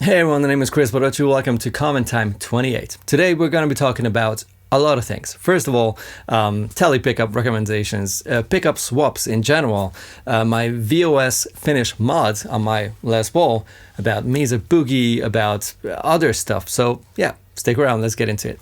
Hey everyone, the name is Kris. Welcome to Comment Time 28. Today we're going to be talking about a lot of things. First of all, Tele pickup recommendations, pickup swaps in general, my VOS finish mod on my Les Paul, about Mesa Boogie, about other stuff. So yeah, stick around, let's get into it.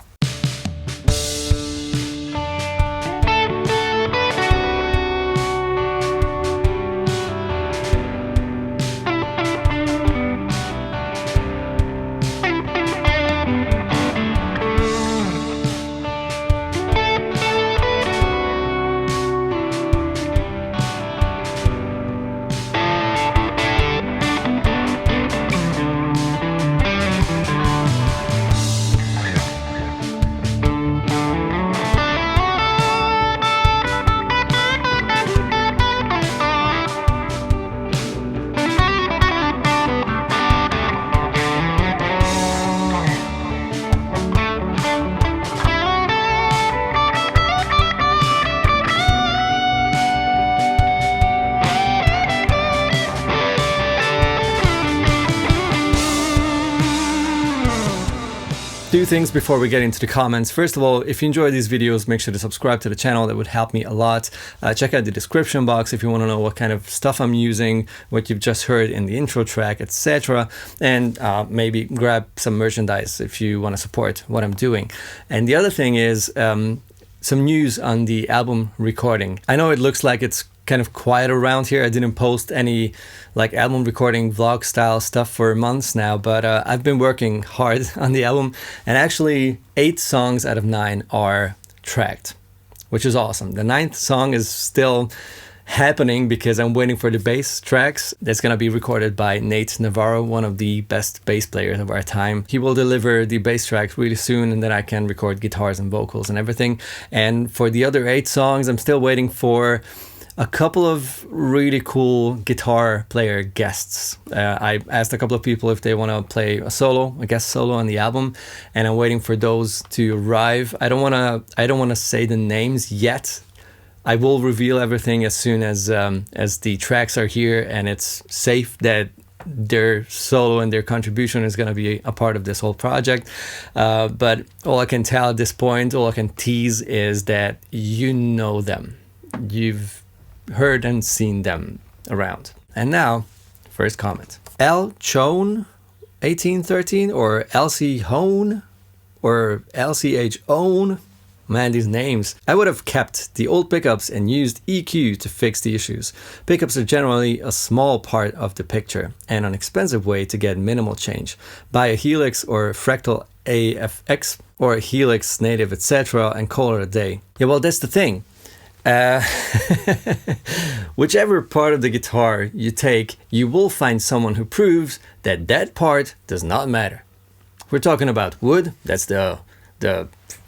Two things before we get into the comments. First of all, if you enjoy these videos, make sure to subscribe to the channel. That would help me a lot. Check out the description box if you want to know what kind of stuff I'm using, what you've just heard in the intro track, etc. And maybe grab some merchandise if you want to support what I'm doing. And the other thing is some news on the album recording. I know it looks like it's kind of quiet around here. I didn't post any like album recording vlog style stuff for months now, but I've been working hard on the album, and actually 8 songs out of 9 are tracked, which is awesome. The 9th song is still happening because I'm waiting for the bass tracks. That's gonna be recorded by Nate Navarro, one of the best bass players of our time. He will deliver the bass tracks really soon, and then I can record guitars and vocals and everything. And for the other 8 songs, I'm still waiting for a couple of really cool guitar player guests. I asked a couple of people if they want to play a guest solo on the album, and I'm waiting for those to arrive. I don't want to say the names yet. I will reveal everything as soon as the tracks are here and it's safe that their solo and their contribution is going to be a part of this whole project. But all I can tell at this point, all I can tease is that you know them. You've heard and seen them around. And now, first comment. L. Chone 1813 or LC Hone or LCH Own. Man, these names. I would have kept the old pickups and used EQ to fix the issues. Pickups are generally a small part of the picture and an expensive way to get minimal change. Buy a Helix or Fractal AFX or a Helix Native, etc. and call it a day. Yeah, well, that's the thing. Whichever part of the guitar you take, you will find someone who proves that that part does not matter. We're talking about wood, that's the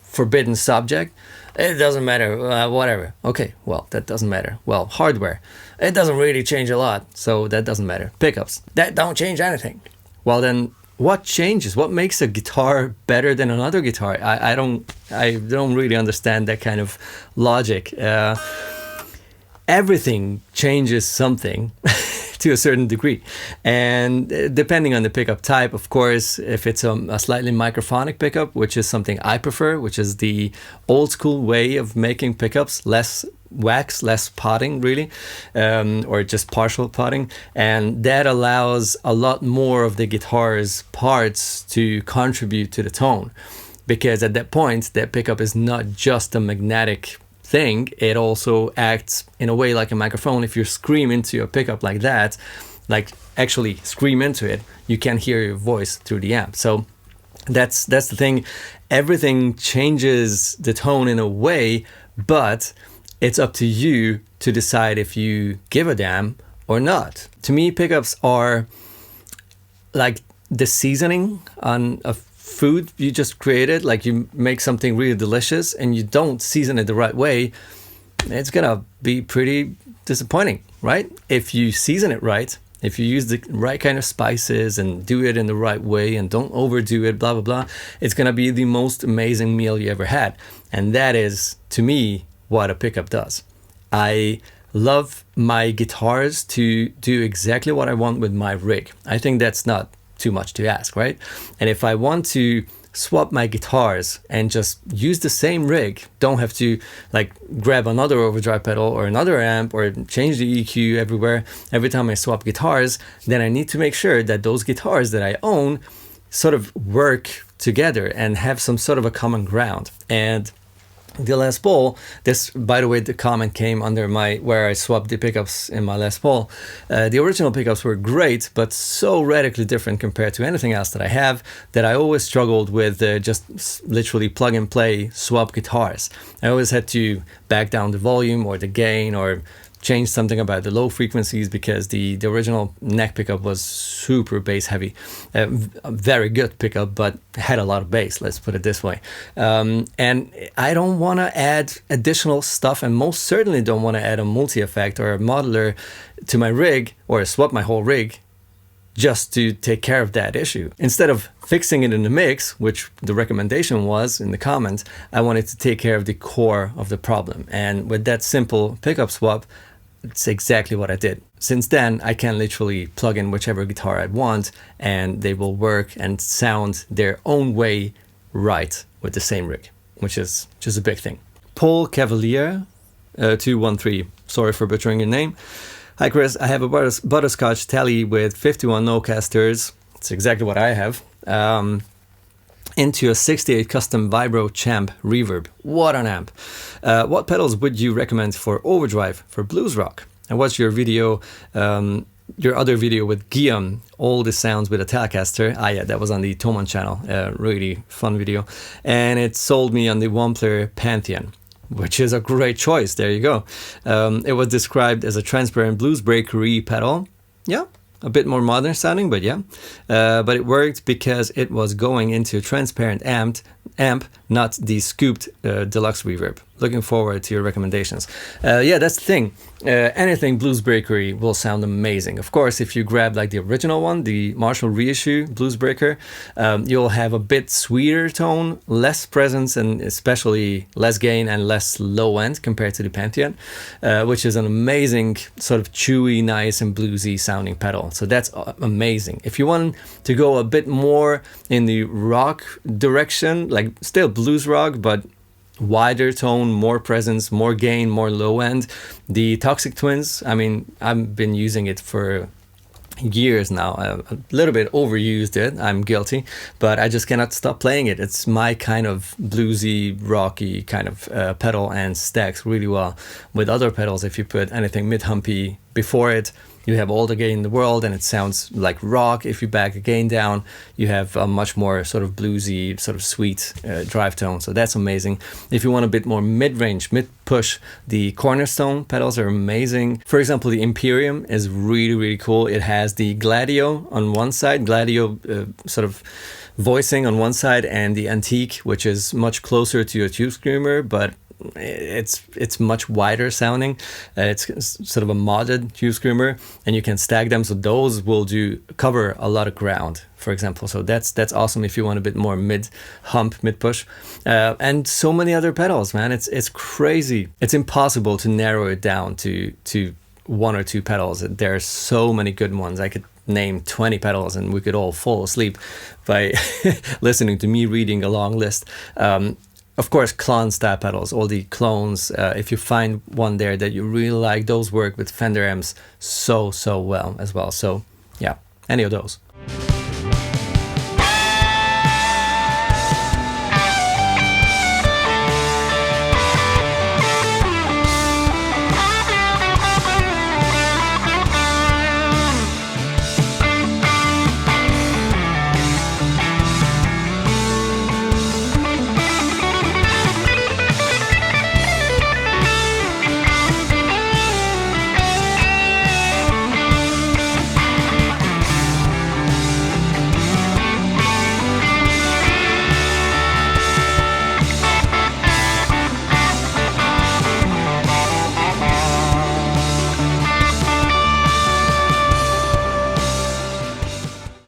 forbidden subject. It doesn't matter, whatever. Okay, well, that doesn't matter. Well, hardware, it doesn't really change a lot, so that doesn't matter. Pickups, that don't change anything. Well then, what changes? What makes a guitar better than another guitar? I don't really understand that kind of logic. Everything changes something to a certain degree, and depending on the pickup type, of course, if it's a slightly microphonic pickup, which is something I prefer, which is the old school way of making pickups, less wax, less potting really, or just partial potting, and that allows a lot more of the guitar's parts to contribute to the tone, because at that point that pickup is not just a magnetic thing, it also acts in a way like a microphone. If you scream into a pickup like that, like actually scream into it, you can hear your voice through the amp. So that's the thing. Everything changes the tone in a way, but it's up to you to decide if you give a damn or not. To me, pickups are like the seasoning on a food you just created. Like you make something really delicious and you don't season it the right way, it's gonna be pretty disappointing, right? If you season it right, if you use the right kind of spices and do it in the right way and don't overdo it, blah, blah, blah, it's gonna be the most amazing meal you ever had. And that is, to me, what a pickup does. I love my guitars to do exactly what I want with my rig. I think that's not too much to ask, right? And if I want to swap my guitars and just use the same rig, don't have to like grab another overdrive pedal or another amp or change the EQ everywhere every time I swap guitars, then I need to make sure that those guitars that I own sort of work together and have some sort of a common ground. And the Les Paul, this, by the way, the comment came under where I swapped the pickups in my Les Paul. The original pickups were great, but so radically different compared to anything else that I have that I always struggled with just literally plug and play swap guitars. I always had to back down the volume or the gain or change something about the low frequencies because the original neck pickup was super bass heavy. A very good pickup, but had a lot of bass, let's put it this way. And I don't want to add additional stuff, and most certainly don't want to add a multi-effect or a modular to my rig or swap my whole rig just to take care of that issue. Instead of fixing it in the mix, which the recommendation was in the comments, I wanted to take care of the core of the problem. And with that simple pickup swap, it's exactly what I did. Since then, I can literally plug in whichever guitar I want and they will work and sound their own way right with the same rig, which is just a big thing. Paul Cavalier, 213, sorry for butchering your name. Hi Kris, I have a butterscotch Tele with 51 Nocasters. It's exactly what I have. Into a 68 custom Vibro Champ reverb. What an amp. What pedals would you recommend for overdrive for blues rock? I watched your video, your other video with Guillaume, all the sounds with a Telecaster. Yeah, that was on the Toman channel. Really fun video. And it sold me on the Wampler Pantheon, which is a great choice. There you go. It was described as a transparent blues breakery pedal. Yeah, a bit more modern sounding, but yeah. But it worked because it was going into a transparent amp, not the scooped deluxe reverb. Looking forward to your recommendations. Yeah, that's the thing. Anything blues breakery will sound amazing. Of course, if you grab like the original one, the Marshall reissue blues breaker, you'll have a bit sweeter tone, less presence, and especially less gain and less low end compared to the Pantheon, which is an amazing sort of chewy, nice and bluesy sounding pedal. So that's amazing. If you want to go a bit more in the rock direction, like still blues rock, but wider tone, more presence, more gain, more low end, the Toxic Twins, I mean, I've been using it for years now. A little bit overused it, I'm guilty, but I just cannot stop playing it. It's my kind of bluesy, rocky kind of pedal and stacks really well with other pedals. If you put anything mid-humpy before it, you have all the gain in the world and it sounds like rock. If you back the gain down, you have a much more sort of bluesy, sort of sweet drive tone. So that's amazing. If you want a bit more mid-range, mid-push, the Cornerstone pedals are amazing. For example, the Imperium is really, really cool. It has the Gladio on one side, Gladio sort of voicing on one side, and the Antique, which is much closer to a Tube Screamer, but it's much wider sounding. It's sort of a modded Tube Screamer, and you can stack them, so those will cover a lot of ground, for example. So that's awesome if you want a bit more mid-hump, mid-push, and so many other pedals, man. It's crazy. It's impossible to narrow it down to one or two pedals. There are so many good ones. I could name 20 pedals and we could all fall asleep by listening to me reading a long list. Of course, clone style pedals, all the clones, if you find one there that you really like, those work with Fender amps so well as well. So yeah, any of those.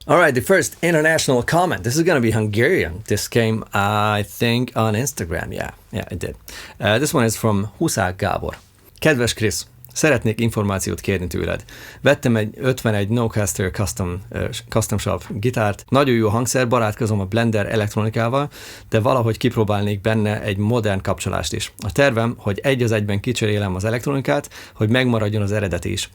All right, the first international comment. This is going to be Hungarian. This came, I think, on Instagram. Yeah, it did. This one is from Huszák Gábor. Kedves Kris, Szeretnék információt kérni tőled. Vettem egy 51 Nocaster custom shop gitárt, nagyon jó hangszer, barátkozom a Blender elektronikával, de valahogy kipróbálnék benne egy modern kapcsolást is. A tervem, hogy egy az egyben kicserélem az elektronikát, hogy megmaradjon az eredeti is.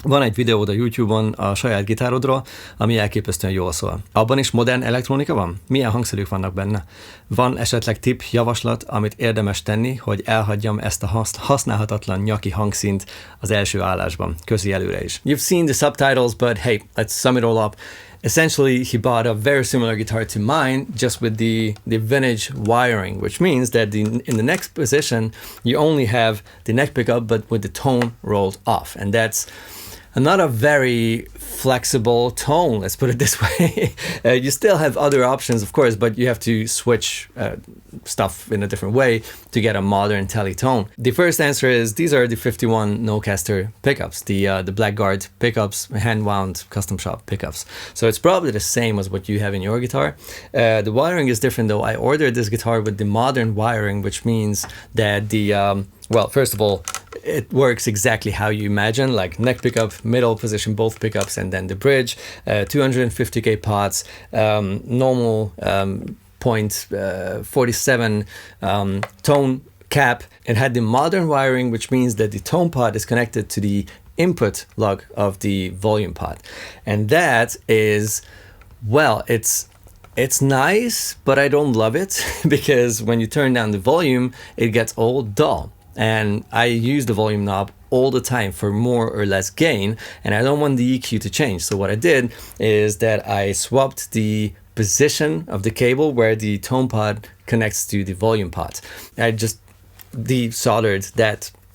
Van egy videód a YouTube-on a saját gitárodról, ami elképesztően jól szól. Abban is modern elektronika van? Milyen hangszerük vannak benne? Van esetleg tipp, javaslat, amit érdemes tenni, hogy elhagyjam ezt a használhatatlan nyaki hangszínt az első állásban? Köszi előre is. You've seen the subtitles, but hey, let's sum it all up. Essentially, he bought a very similar guitar to mine, just with the vintage wiring, which means that in the next position, you only have the neck pickup, but with the tone rolled off. And that's not a very flexible tone, let's put it this way. You still have other options, of course, but you have to switch stuff in a different way to get a modern Tele tone. The first answer is these are the 51 Nocaster pickups, the Blackguard pickups, hand-wound custom shop pickups. So it's probably the same as what you have in your guitar. The wiring is different though. I ordered this guitar with the modern wiring, which means that well, first of all, it works exactly how you imagine, like neck pickup, middle position, both pickups, and then the bridge, 250k pots, normal .47 tone cap. It had the modern wiring, which means that the tone pot is connected to the input lug of the volume pot. And that is, well, it's nice, but I don't love it because when you turn down the volume, it gets all dull. And I use the volume knob all the time for more or less gain, and I don't want the EQ to change. So what I did is that I swapped the position of the cable where the tone pod connects to the volume pot. I just desoldered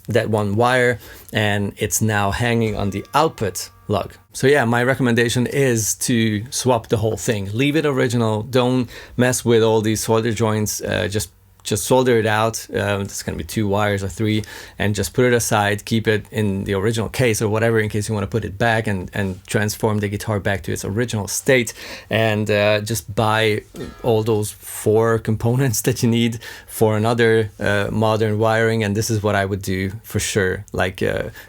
that one wire, and it's now hanging on the output lug. So yeah, my recommendation is to swap the whole thing. Leave it original. Don't mess with all these solder joints. Just solder it out. It's going to be 2 wires or 3, and just put it aside. Keep it in the original case or whatever, in case you want to put it back and transform the guitar back to its original state. And just buy all those 4 components that you need for another modern wiring. And this is what I would do for sure. Like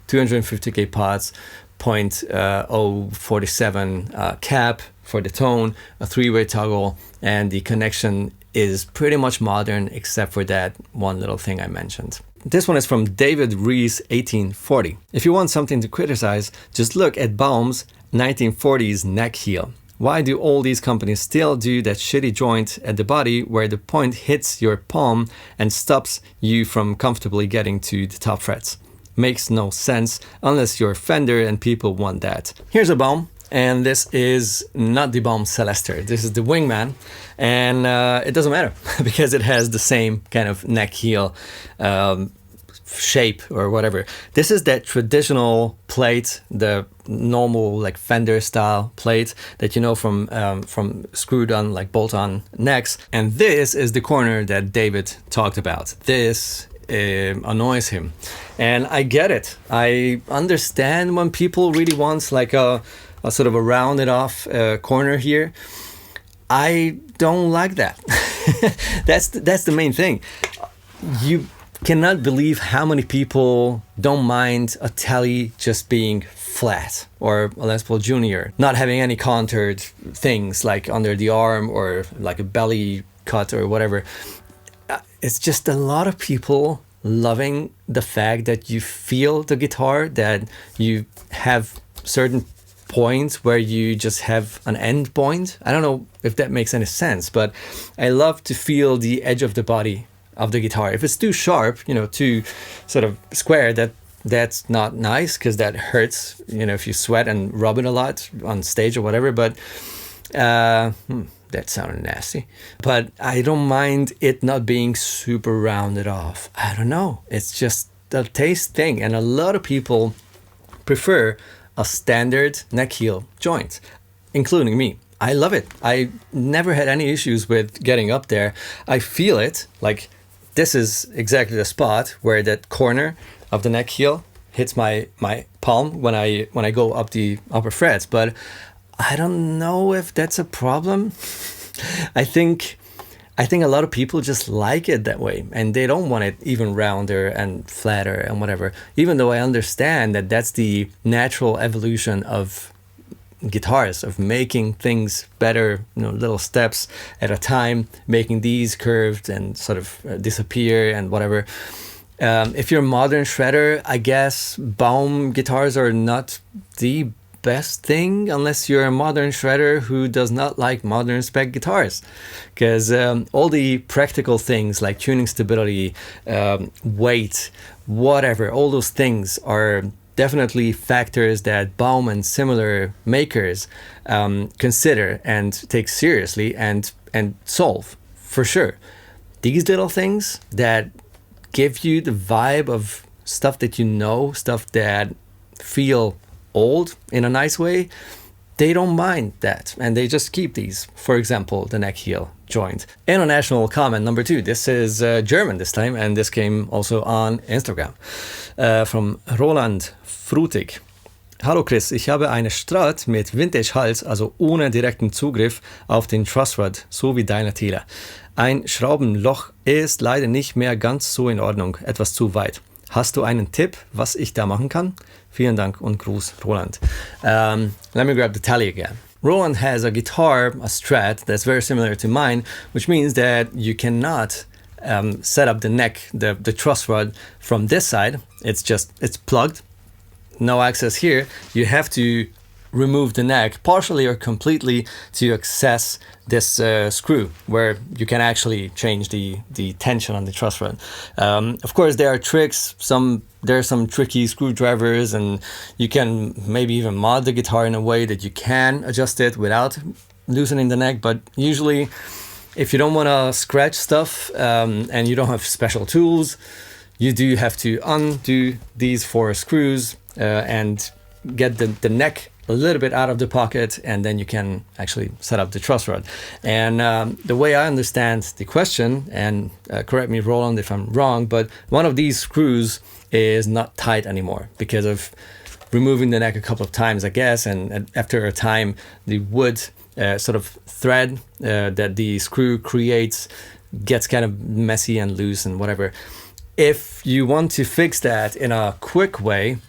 250k pots, .047 cap for the tone, a 3-way toggle, and the connection is pretty much modern except for that one little thing I mentioned. This one is from David Rees 1840. If you want something to criticize, just look at Baum's 1940s neck heel. Why do all these companies still do that shitty joint at the body where the point hits your palm and stops you from comfortably getting to the top frets? Makes no sense unless you're Fender and people want that. Here's a Baum. And this is not the Baum Celester. This is the Wingman, and it doesn't matter because it has the same kind of neck heel shape or whatever. This is that traditional plate, the normal like Fender style plate that you know from screwed on like bolt-on necks. And this is the corner that David talked about. This annoys him, and I get it. I understand when people really want like a sort of a rounded off corner here. I don't like that. That's the main thing. You cannot believe how many people don't mind a Tele just being flat, or a Les Paul Jr. not having any contoured things like under the arm or like a belly cut or whatever. It's just a lot of people loving the fact that you feel the guitar, that you have certain points where you just have an end point. I don't know if that makes any sense, but I love to feel the edge of the body of the guitar. If it's too sharp, too sort of square, that's not nice because that hurts, if you sweat and rub it a lot on stage or whatever. But that sounded nasty. But I don't mind it not being super rounded off. I don't know. It's just a taste thing. And a lot of people prefer a standard neck heel joint, including me. I love it. I never had any issues with getting up there. I feel it. Like this is exactly the spot where that corner of the neck heel hits my palm when I go up the upper frets. But I don't know if that's a problem. I think I think a lot of people just like it that way, and they don't want it even rounder and flatter and whatever, even though I understand that that's the natural evolution of guitars, of making things better, little steps at a time, making these curved and sort of disappear and whatever. If you're a modern shredder, I guess Baum guitars are not the best thing unless you're a modern shredder who does not like modern spec guitars, because all the practical things like tuning stability, weight, whatever, all those things are definitely factors that Baum and similar makers consider and take seriously and solve for sure. These little things that give you the vibe of stuff that stuff that feel old in a nice way, they don't mind that, and they just keep these. For example, the neck heel joint. International comment number 2. This is German this time, and this came also on Instagram from Roland Frutig. Hallo Kris, ich habe eine Strat mit Vintage-Hals, also ohne direkten Zugriff auf den Trussrod, so wie deine Tele. Ein Schraubenloch ist leider nicht mehr ganz so in Ordnung, etwas zu weit. Hast du einen Tipp, was ich da machen kann? Vielen Dank und Gruß, Roland. Let me grab the Tele again. Roland has a guitar, a Strat, that's very similar to mine, which means that you cannot set up the neck, the truss rod from this side. It's plugged, no access here. You have to remove the neck partially or completely to access this screw where you can actually change the tension on the truss rod. Of course, there are tricks. There are some tricky screwdrivers, and you can maybe even mod the guitar in a way that you can adjust it without loosening the neck. But usually, if you don't want to scratch stuff and you don't have special tools, you do have to undo these 4 screws and get the neck a little bit out of the pocket, and then you can actually set up the truss rod. And the way I understand the question, and correct me Roland if I'm wrong, but one of these screws is not tight anymore because of removing the neck a couple of times, I guess, and after a time the wood sort of thread that the screw creates gets kind of messy and loose and whatever. If you want to fix that in a quick way,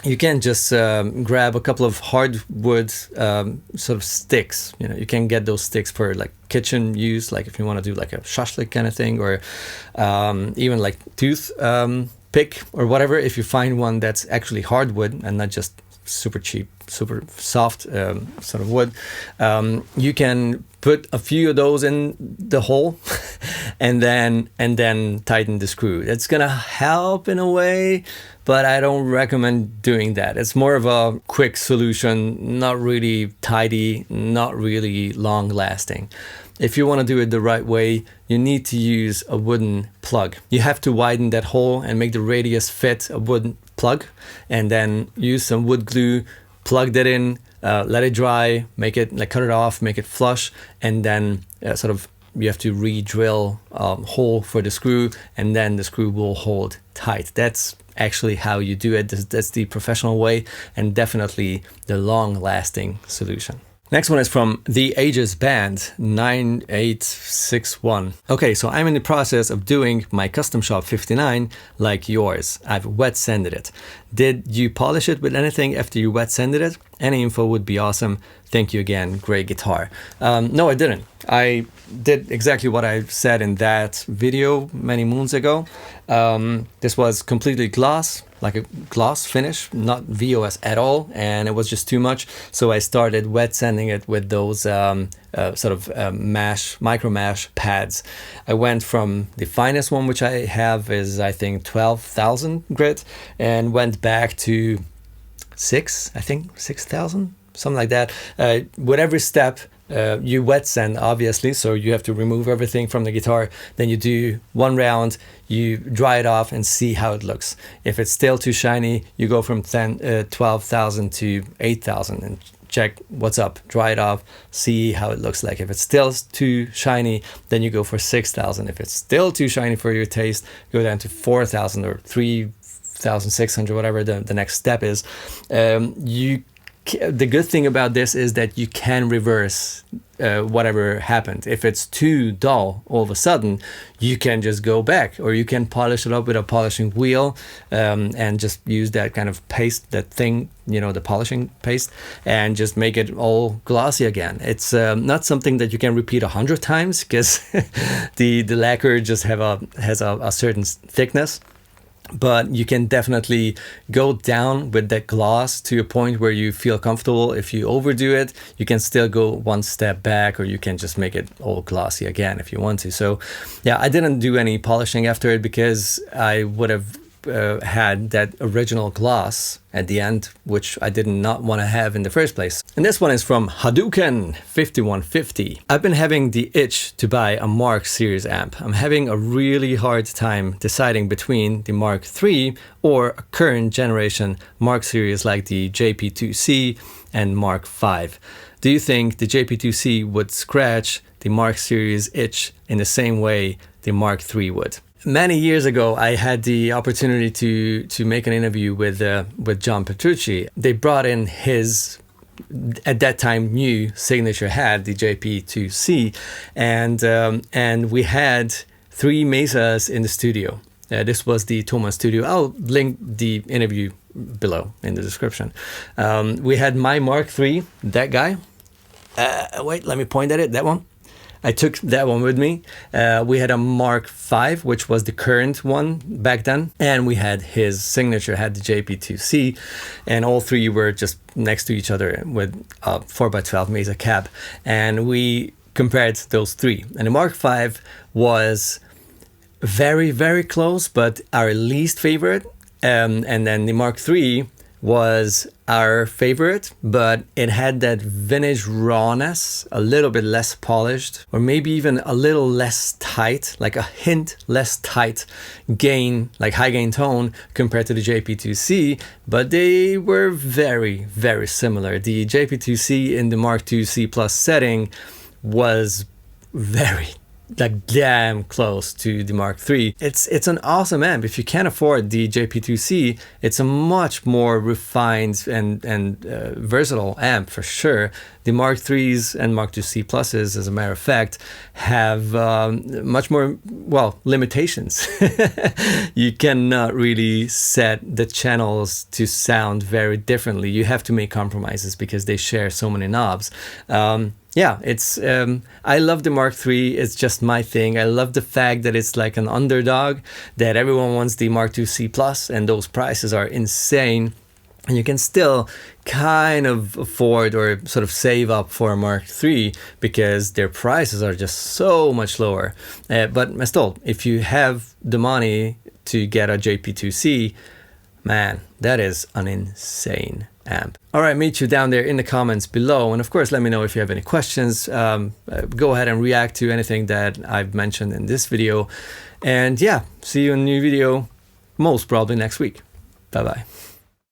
you can just grab a couple of hardwood sort of sticks. You can get those sticks for like kitchen use, like if you want to do like a shashlik kind of thing, or even like tooth pick or whatever. If you find one that's actually hardwood and not just super cheap, super soft sort of wood, you can put a few of those in the hole and then tighten the screw. It's gonna help in a way, but I don't recommend doing that. It's more of a quick solution, not really tidy, not really long lasting. If you want to do it the right way, you need to use a wooden plug. You have to widen that hole and make the radius fit a wooden plug, and then use some wood glue, plug that in, let it dry, make it like cut it off, make it flush, and then sort of you have to re-drill a hole for the screw, and then the screw will hold tight. That's actually how you do it. That's the professional way, and definitely the long-lasting solution. Next one is from The Ages Band 9861. Okay, so I'm in the process of doing my Custom Shop 59 like yours. I've wet sanded it. Did you polish it with anything after you wet sanded it? Any info would be awesome. Thank you again. Great guitar. No, I didn't. I did exactly what I said in that video many moons ago. This was completely gloss, like a gloss finish, not VOS at all, and it was just too much. So I started wet sanding it with those micro mash pads. I went from the finest one, which I have is I think 12,000 grit, and went back to 6,000, something like that. With every step, you wet sand, obviously, so you have to remove everything from the guitar. Then you do one round, you dry it off and see how it looks. If it's still too shiny, you go from 12,000 to 8,000 and check what's up, dry it off, see how it looks like. If it's still too shiny, then you go for 6,000. If it's still too shiny for your taste, go down to 4,000 or 3,600, whatever the next step is. You the good thing about this is that you can reverse whatever happened. If it's too dull all of a sudden, you can just go back, or you can polish it up with a polishing wheel and just use that kind of paste, that thing, you know, the polishing paste, and just make it all glossy again. It's not something that you can repeat 100 times, because the lacquer just has a certain thickness. But you can definitely go down with that gloss to a point where you feel comfortable. If you overdo it, you can still go one step back, or you can just make it all glossy again if you want to. So yeah, I didn't do any polishing after it, because I would have had that original gloss at the end, which I did not want to have in the first place. And this one is from Hadouken 5150. I've been having the itch to buy a Mark series amp. I'm having a really hard time deciding between the Mark III or a current generation Mark series like the JP2C and Mark V. Do you think the JP2C would scratch the Mark series itch in the same way the Mark III would? Many years ago, I had the opportunity to make an interview with John Petrucci. They brought in his, at that time, new signature head, the JP2C, and we had 3 Mesas in the studio. This was the Thomas studio. I'll link the interview below in the description. We had my Mark III, that guy. Wait, let me point at it, that one. I took that one with me. We had a Mark V, which was the current one back then. And we had his signature, had the JP2C. And all 3 were just next to each other with a 4x12 Mesa cab. And we compared those 3. And the Mark V was very, very close, but our least favorite. And then the Mark III was our favorite, but it had that vintage rawness, a little bit less polished, or maybe even a little less tight, like a hint less tight gain, like high gain tone compared to the JP2C, but they were very, very similar. The JP2C in the Mark II C Plus setting was very, like, damn close to the Mark III. It's an awesome amp. If you can't afford the JP2C, it's a much more refined and versatile amp for sure. The Mark IIIs and Mark II C Pluses, as a matter of fact, have much more, well, limitations. You cannot really set the channels to sound very differently. You have to make compromises because they share so many knobs. Yeah, it's I love the Mark III. It's just my thing. I love the fact that it's like an underdog, that everyone wants the Mark II C Plus, and those prices are insane. And you can still kind of afford or sort of save up for a Mark III because their prices are just so much lower. But still, if you have the money to get a JP2C, man, that is an insane amp. All right, meet you down there in the comments below. And of course, let me know if you have any questions. Go ahead and react to anything that I've mentioned in this video. And yeah, see you in a new video, most probably next week. Bye-bye.